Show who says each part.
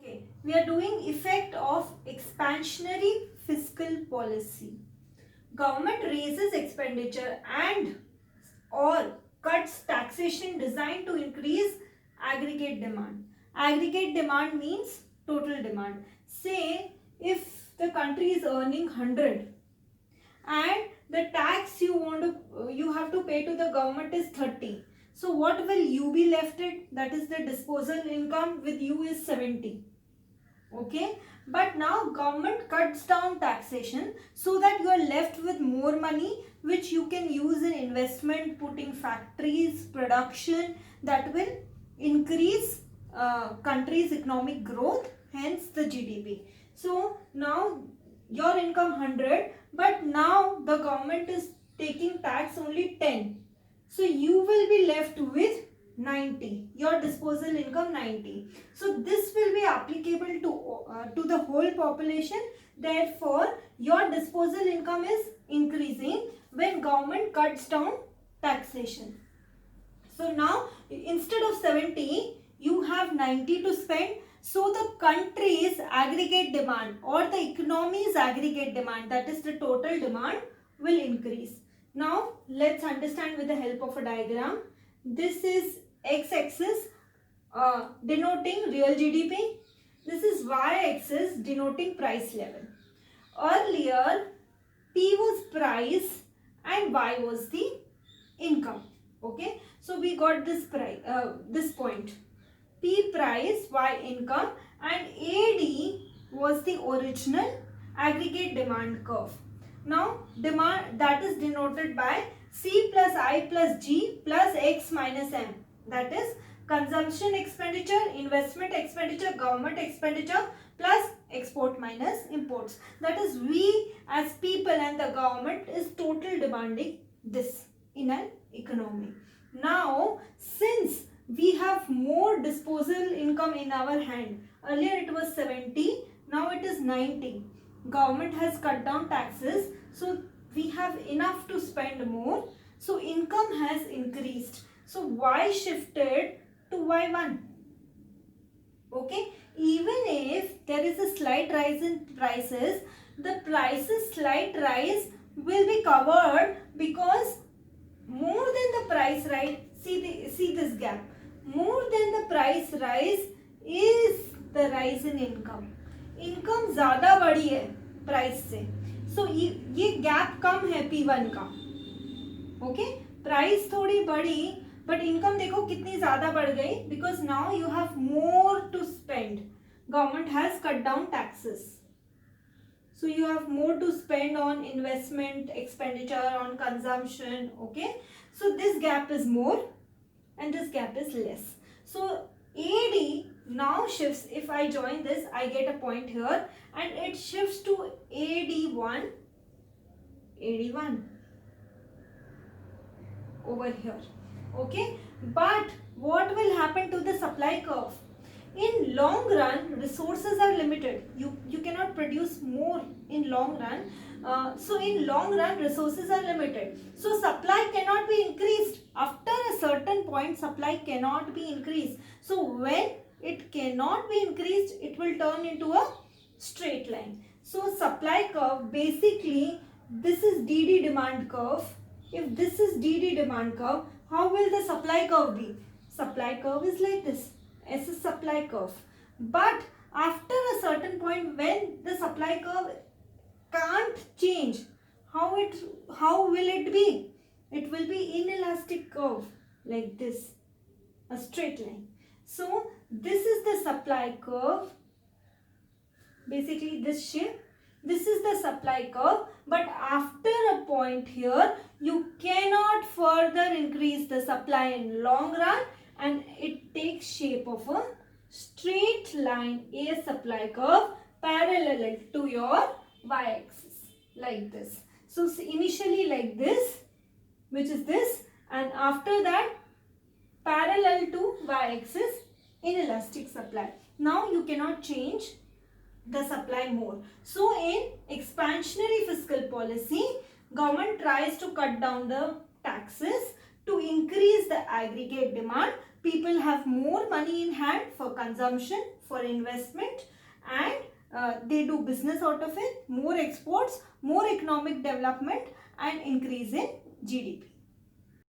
Speaker 1: Okay, we are doing effect of expansionary fiscal policy. Government raises expenditure and or cuts taxation designed to increase aggregate demand. Aggregate demand means total demand. Say if the country is earning 100 and the tax you have to pay to the government is 30. So what will you be left with? That is the disposal income with you is 70. Okay, but now government cuts down taxation so that you are left with more money which you can use in investment, putting factories, production, that will increase country's economic growth, hence the GDP. So now your income 100, but now the government is taking tax only 10. So you will be left with 90, your disposal income 90. So this will be applicable to the whole population. Therefore your disposal income is increasing when government cuts down taxation. So now instead of 70 you have 90 to spend. So the country's aggregate demand or the economy's aggregate demand, that is the total demand, will increase. Now let's understand with the help of a diagram. This is x-axis denoting real GDP. This is y-axis denoting price level. Earlier P was price and Y was the income. Okay, so we got this price, this point. P price, Y income, and AD was the original aggregate demand curve. Now demand, that is denoted by C plus I plus G plus X minus M. That is consumption expenditure, investment expenditure, government expenditure plus export minus imports. That is we as people and the government is total demanding this in an economy. Now since we have more disposal income in our hand, earlier it was 70, now it is 90. Government has cut down taxes, so we have enough to spend more. So income has increased. So Y shifted to Y1. Okay, even if there is a slight rise in prices, the prices slight rise will be covered because more than the price rise, see this gap, more than the price rise is the rise in income. Income ज़्यादा बढ़ी है price से, सो ये gap कम है P1 का. Okay, price थोड़ी बढ़ी but income देखो कितनी ज़्यादा बढ़ गई, because now you have more to spend. Government has cut down taxes, so you have more to spend on investment expenditure, on consumption. Okay, so this gap is more and this gap is less. So AD now shifts, if I join this I get a point here and it shifts to AD1 over here. Okay, but what will happen to the supply curve? In long run resources are limited, you cannot produce more in long run. So in long run resources are limited, so supply cannot be increased. After a certain point supply cannot be increased. So when it cannot be increased, it will turn into a straight line. So supply curve, basically this is DD demand curve. If this is DD demand curve, how will the supply curve be? Supply curve is like this, as a supply curve. But after a certain point, when the supply curve can't change, how will it be? It will be inelastic curve like this, a straight line. So this is the supply curve, basically this shape. This is the supply curve, but after a point here you cannot further increase the supply in long run, and it takes shape of a straight line, a supply curve parallel to your y-axis like this. So initially like this, which is this, and after that parallel to y-axis, inelastic supply. Now you cannot change the supply more. So in expansionary fiscal policy, government tries to cut down the taxes to increase the aggregate demand People have more money in hand for consumption, for investment, and they do business out of it, more exports, more economic development, and increase in GDP.